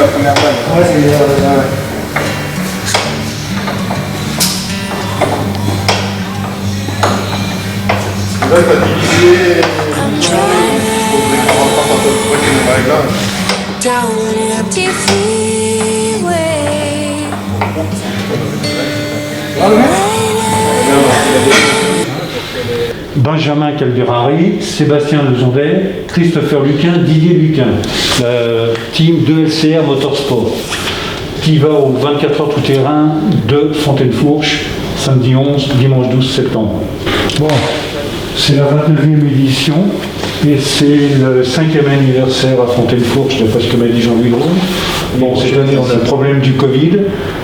la première vague. Ouais, c'est ouais. Là, t'as divisé prochaine vague là. Down an empty freeway. Benjamin Calverari, Sébastien Lezondet, Christopher Luquin, Didier Luquin, team 2LCR Motorsport, qui va au 24 heures tout terrain de Fontaine-Fourche, samedi 11, dimanche 12 septembre. Bon, c'est la 29e édition et c'est le 5e anniversaire à Fontaine-Fourche, d'après ce que m'a dit Jean-Louis Gros. Bon, cette année on a le problème du Covid,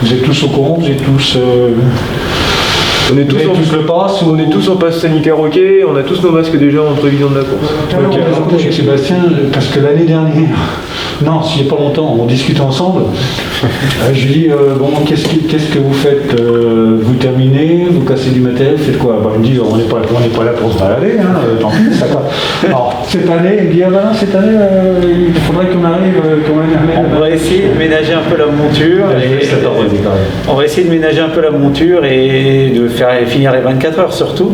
vous êtes tous au courant, vous êtes tous... On est tous en passe sanitaire ok, on a tous nos masques déjà en prévision de la course. Ok, alors, chez Sébastien, parce que l'année dernière, non, s'il n'y a pas longtemps, on discutait ensemble. Je lui dis, bon, qu'est-ce que vous faites vous terminez, vous cassez du matériel, faites quoi? Il me dit, on n'est pas là pour se balader, hein, tant pis, ça va. Alors, cette année, il me dit, ah ben non, cette année, il faudrait qu'on arrive, On va essayer de ménager un peu la monture. On va essayer de ménager un peu la monture et de finir les 24 heures surtout,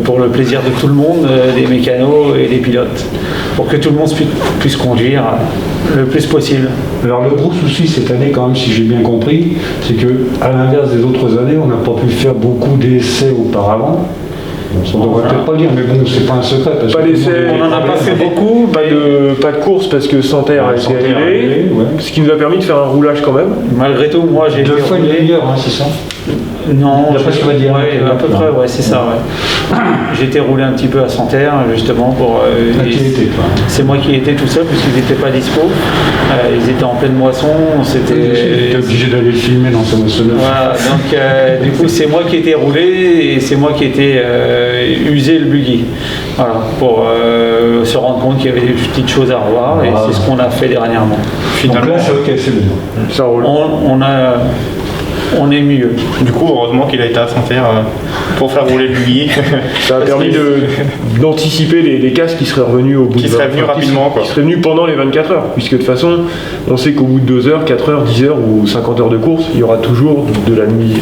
pour le plaisir de tout le monde, des mécanos et des pilotes, pour que tout le monde puisse conduire le plus possible. Alors le gros souci cette année quand même, si j'ai bien compris, c'est que à l'inverse des autres années, on n'a pas pu faire beaucoup d'essais auparavant. On ne devrait peut-être pas le dire, mais bon, c'est pas un secret. Parce pas d'essais, on n'en a pas fait beaucoup. Pas de course parce que Santerre a été arrivé, ce qui nous a permis de faire un roulage quand même. Malgré tout, moi j'ai été deux fois une demi-heure, hein, c'est ça? Non, d'après ce qu'on va dire. Ouais, à peu près, ouais, c'est ça. Ouais. J'ai été roulé un petit peu à Santerre, justement, pour. C'est moi qui étais tout seul, puisqu'ils n'étaient pas dispo. Ils étaient en pleine moisson. J'étais obligé d'aller le filmer dans sa moissonneuse. Voilà, donc du coup, c'est moi qui étais roulé et c'est moi qui étais usé le buggy. Voilà, pour se rendre compte qu'il y avait des petites choses à revoir, et c'est ce qu'on a fait dernièrement. Finalement, donc là, c'est ok, c'est bon. Ça roule. On est mieux. Du coup, heureusement qu'il a été à Santerre pour faire rouler le buggy. Ça a permis d'anticiper les casses qui seraient revenus au bout qui seraient venus rapidement, quoi. Qui seraient venus pendant les 24 heures. Puisque de toute façon, on sait qu'au bout de 2 heures, 4 heures, 10 heures ou 50 heures de course, il y aura toujours de la nuit,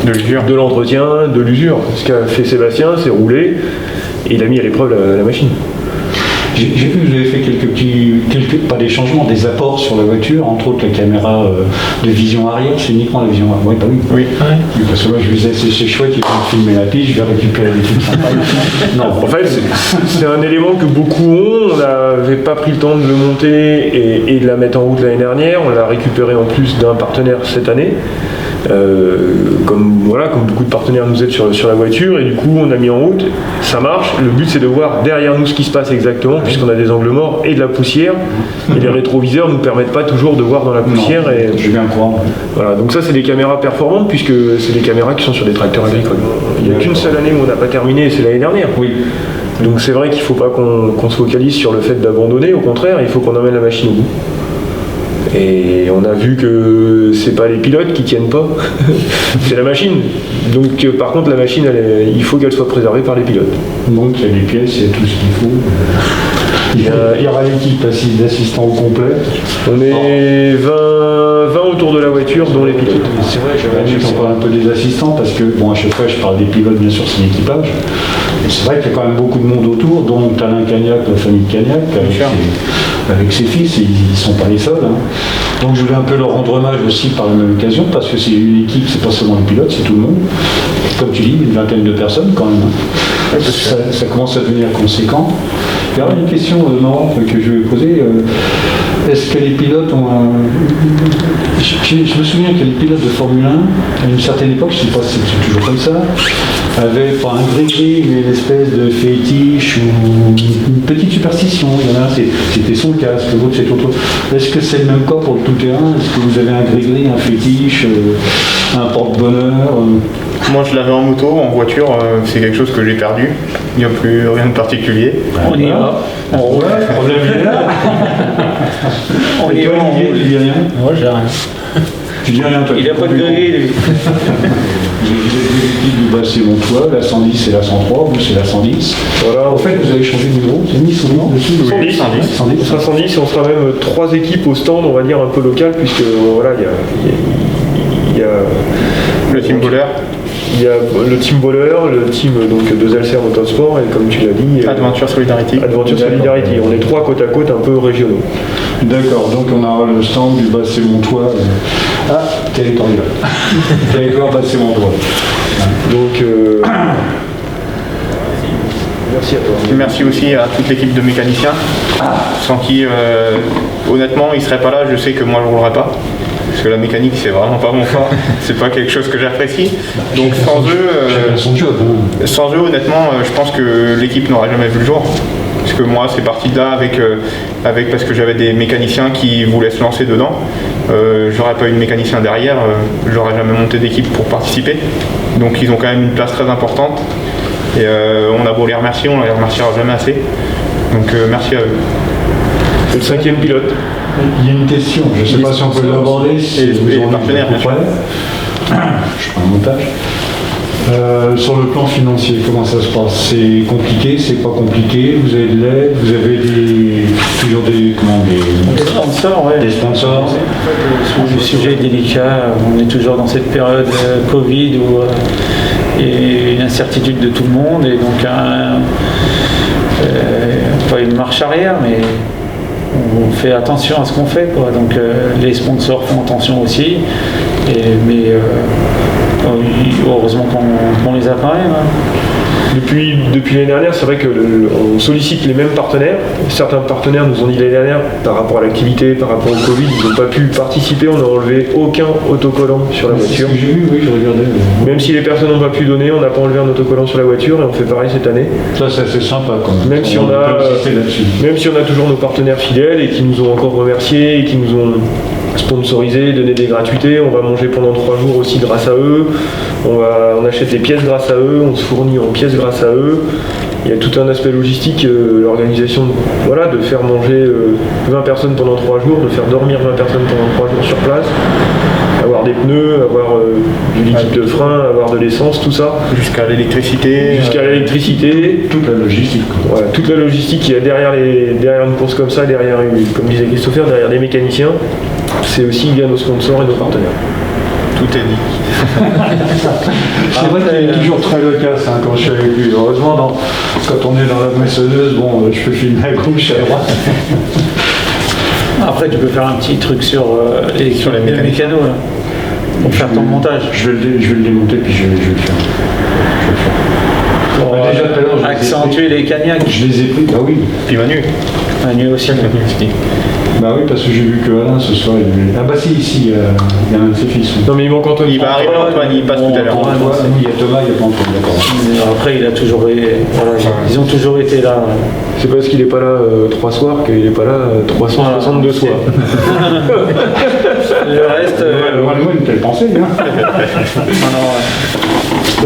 de l'usure, de l'entretien, de l'usure. Ce qu'a fait Sébastien, c'est rouler et il a mis à l'épreuve la machine. J'ai vu que vous avez fait quelques pas des changements, des apports sur la voiture, entre autres la caméra de vision arrière, c'est uniquement la vision arrière. Oui, bah oui. Oui. Ouais. Parce que moi je me disais, c'est chouette, ils vont filmer la piste, je vais récupérer des trucs sympas. Non, en fait, c'est un élément que beaucoup ont. On n'avait pas pris le temps de le monter et de la mettre en route l'année dernière. On l'a récupéré en plus d'un partenaire cette année. Comme beaucoup de partenaires nous aident sur la voiture, et du coup on a mis en route, ça marche. Le but c'est de voir derrière nous ce qui se passe exactement, puisqu'on a des angles morts et de la poussière, et les rétroviseurs ne nous permettent pas toujours de voir dans la poussière. Non, et je suis bien courant. Voilà, donc ça c'est des caméras performantes, puisque c'est des caméras qui sont sur des tracteurs agricoles. Il n'y a qu'une seule année où on n'a pas terminé, et c'est l'année dernière. Oui. Donc c'est vrai qu'il ne faut pas qu'on se focalise sur le fait d'abandonner, au contraire, il faut qu'on emmène la machine au bout. Et on a vu que c'est pas les pilotes qui tiennent pas, c'est la machine. Donc par contre la machine, il faut qu'elle soit préservée par les pilotes. Donc il y a des pièces, il y a tout ce qu'il faut. Il y aura l'équipe d'assistants au complet. On est 20 autour de la voiture, dont les pilotes. C'est vrai, j'en parle un peu des assistants, parce que bon, à chaque fois je parle des pilotes, bien sûr c'est l'équipage. C'est vrai qu'il y a quand même beaucoup de monde autour, dont Alain Cagnac, la famille Cagnac, avec ses fils, et ils ne sont pas les seuls. Hein. Donc je voulais un peu leur rendre hommage aussi par la même occasion, parce que c'est une équipe, c'est pas seulement les pilotes, c'est tout le monde. Comme tu dis, une vingtaine de personnes quand même. Ça commence à devenir conséquent. Il y aura une question que je vais poser. Est-ce que les pilotes ont un... Je me souviens que les pilotes de Formule 1, à une certaine époque, je ne sais pas si c'est toujours comme ça, avaient pas un gris-gris, mais une espèce de fétiche ou une petite superstition. Il y en a un, c'était son casque, l'autre c'est autre. Est-ce que c'est le même cas pour le tout-terrain? Est-ce que vous avez un gris-gris, un fétiche, un porte-bonheur Moi je l'avais en moto, en voiture, c'est quelque chose que j'ai perdu. Il n'y a plus rien de particulier. On y va. On roule. Problème il est là. On y va. Tu dis rien? Moi j'ai rien. Tu dis rien toi? Il n'a pas de gris lui. J'ai du Bassé-Montois, la 110 c'est la 103, vous c'est la 110. Voilà, En fait, vous avez changé de numéro, c'est mis son nom dessus. 110. 110. On sera 110 et on sera même 3 équipes au stand, on va dire un peu local, puisque voilà, il y a Le team bowler, il y a le team Baller, le team donc, de Zalcer Motorsport et comme tu l'as dit, Adventure Solidarity. Adventure Solidarity. On est 3 côte à côte un peu régionaux. D'accord, donc on aura le stand du Bassé-Montois. Territorial. Territoire Bassé-Montois. Donc merci à toi. Merci aussi à toute l'équipe de mécaniciens, sans qui, honnêtement, ils ne seraient pas là. Je sais que moi, je ne roulerais pas. Parce que la mécanique, c'est vraiment pas mon fort. C'est pas quelque chose que j'apprécie. Donc sans eux, Son job. sans eux, honnêtement, je pense que l'équipe n'aurait jamais vu le jour. Parce que moi, c'est parti de là parce que j'avais des mécaniciens qui voulaient se lancer dedans. J'aurais pas eu de mécanicien derrière, j'aurais jamais monté d'équipe pour participer. Donc ils ont quand même une place très importante. Et on a beau les remercier, on les remerciera jamais assez. Donc merci à eux. C'est le 5e pilote. Il y a une question, je ne sais pas si on peut l'aborder. Si Et vous les en dites partenaires, à peu bien sûr. près. Je prends un montage. Sur le plan financier, comment ça se passe? C'est compliqué, c'est pas compliqué? Vous avez de l'aide? Vous avez toujours des Sponsors, ouais. des sponsors? Le sujet est délicat, on est toujours dans cette période Covid où il y a une incertitude de tout le monde et donc pas une marche arrière, mais on fait attention à ce qu'on fait, quoi. Donc les sponsors font attention aussi, mais heureusement qu'on les a quand même. Hein. Depuis l'année dernière, c'est vrai qu'on sollicite les mêmes partenaires. Certains partenaires nous ont dit l'année dernière, par rapport à l'activité, par rapport au Covid, ils n'ont pas pu participer, on n'a enlevé aucun autocollant sur la voiture. C'est ce que j'ai vu, oui, je regardais. Même si les personnes n'ont pas pu donner, on n'a pas enlevé un autocollant sur la voiture et on fait pareil cette année. Ça, c'est assez sympa quand même. Même si on a toujours nos partenaires fidèles et qui nous ont encore remerciés et qui nous ont sponsorisé, donné des gratuités, on va manger pendant 3 jours aussi grâce à eux, on achète des pièces grâce à eux, on se fournit en pièces grâce à eux. Il y a tout un aspect logistique, l'organisation, voilà, de faire manger 20 personnes pendant 3 jours, de faire dormir 20 personnes pendant 3 jours sur place, avoir des pneus, avoir du liquide de frein, avoir de l'essence, tout ça. Jusqu'à l'électricité. Jusqu'à l'électricité. Toute la logistique. Voilà, toute la logistique qu'il y a derrière une course comme ça, comme disait Christopher, derrière des mécaniciens, c'est aussi via nos sponsors et nos partenaires. Tout est dit. C'est vrai qu'il est toujours très loquace quand je suis avec lui. Heureusement, quand on est dans la moissonneuse, je peux filmer à gauche, à droite. Après, tu peux faire un petit truc sur les mécanos, là, pour faire ton montage. Je vais le démonter, puis je vais le faire. Pour Déjà, tout à l'heure, je les ai accentuer les cagnacs. Je les ai pris, bah oui. Puis Manu. Manu aussi. Bah oui, parce que j'ai vu que Alain ce soir, il avait... Ah bah si, ici, il y a un de ses fils. Non mais il manque Antoine. Il va arriver, Antoine, il passe tout à l'heure. Il y a Thomas, il n'y a pas Antoine, d'accord. Mais après, il a toujours ils ont toujours été là. C'est parce qu'il n'est pas là 3 soirs qu'il n'est pas là 362 soirs. Le reste. Vraiment une telle pensée, hein.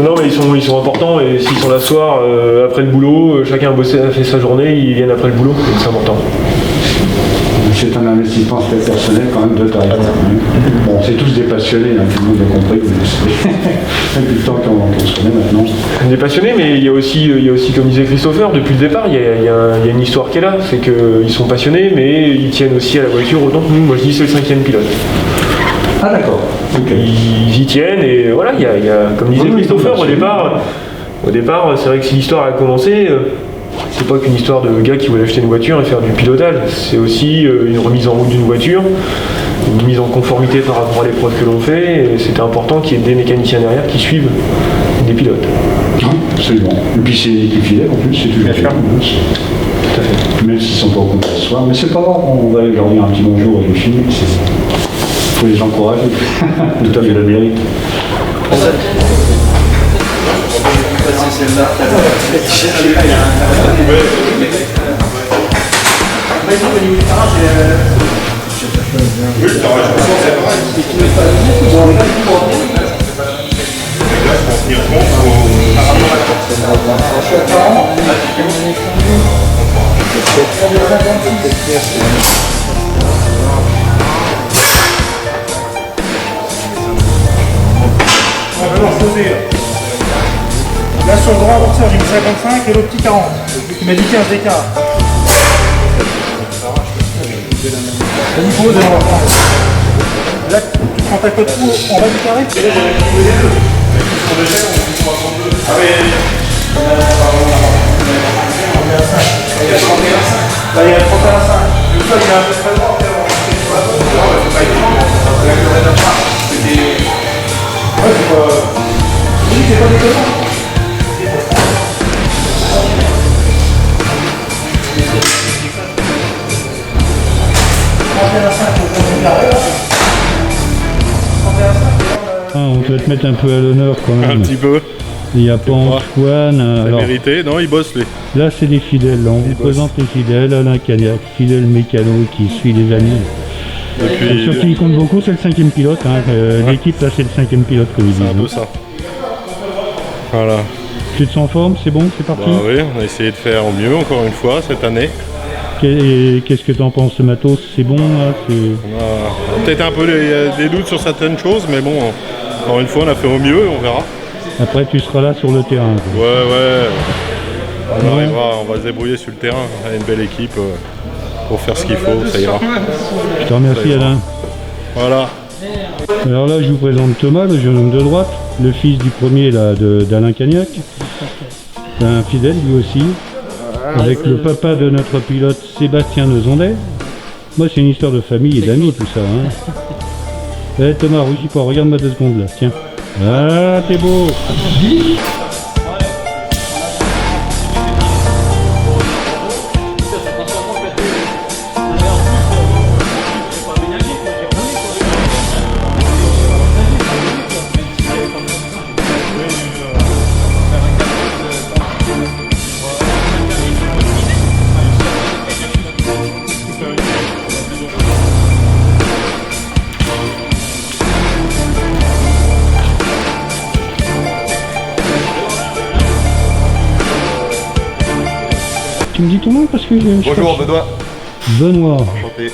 Non, mais ils sont importants et s'ils sont là ce soir, après le boulot, chacun a fait sa journée, ils viennent après le boulot, donc c'est important. C'est un investissement personnel quand même de taille. Bon, c'est tous des passionnés, tout le monde a compris, mais depuis le temps qu'on se connaît maintenant. On est passionnés, mais il y a aussi, comme disait Christopher, depuis le départ, il y a une histoire qui est là, c'est qu'ils sont passionnés, mais ils tiennent aussi à la voiture autant que nous. Moi je dis c'est le 5e pilote. Ah d'accord. Okay. Ils y tiennent et voilà, il y a comme disait Christopher, au départ, c'est vrai que si l'histoire a commencé, c'est pas qu'une histoire de gars qui voulaient acheter une voiture et faire du pilotage, c'est aussi une remise en route d'une voiture, une mise en conformité par rapport à l'épreuve que l'on fait, et c'était important qu'il y ait des mécaniciens derrière qui suivent des pilotes. Oui, absolument. Et puis c'est une équipe fidèle en plus, c'est toujours bien. Tout à fait. Même s'ils sont pas au contact ce soir, mais c'est pas grave, on va leur dire un petit bonjour et les filles, il faut les encourager. Tout à fait, la mérite. Là sur le grand amortisseur j'ai mis 55 et le petit 40. Il m'a dit 15 d'écart. Vas-y pose et on va prendre. Là tu prends ta cote en bas du carré. Là il y a 31,5. Le sol il est un peu très droit. C'est pas déconnant. On peut te mettre un peu à l'honneur quand même. Un petit peu. Il n'y a pas Antoine. C'est mérité. Non, il bosse lui. Là, c'est des fidèles. Là. On vous présente les fidèles. Alain Cagnac, fidèle mécano qui suit les amis. Sur qui il compte beaucoup, c'est le 5e pilote. Hein. L'équipe, là, c'est le 5e pilote, comme ils disent. C'est un peu ça. Voilà. Tu te sens en forme? C'est bon? C'est parti? Bah oui, on a essayé de faire au mieux encore une fois cette année. Qu'est-ce que tu en penses, ce matos? C'est bon là? On a peut-être un peu des doutes sur certaines choses, mais bon, encore une fois, on a fait au mieux, on verra. Après, tu seras là sur le terrain. Quoi. Ouais. On arrivera, on va se débrouiller sur le terrain. On a une belle équipe pour faire ce qu'il faut, ça ira. Je te remercie, Alain. Voilà. Alors là, je vous présente Thomas, le jeune homme de droite, le fils du premier d'Alain Cagnac. C'est un fidèle, lui aussi. Avec le papa de notre pilote Sébastien Nezondet. Moi, c'est une histoire de famille et d'amis, tout ça. Hein. Thomas, rougis pas, regarde-moi 2 secondes là, tiens. Ah, t'es beau. Tu me dis ton nom parce que... Bonjour Benoît. Benoît. Enchanté.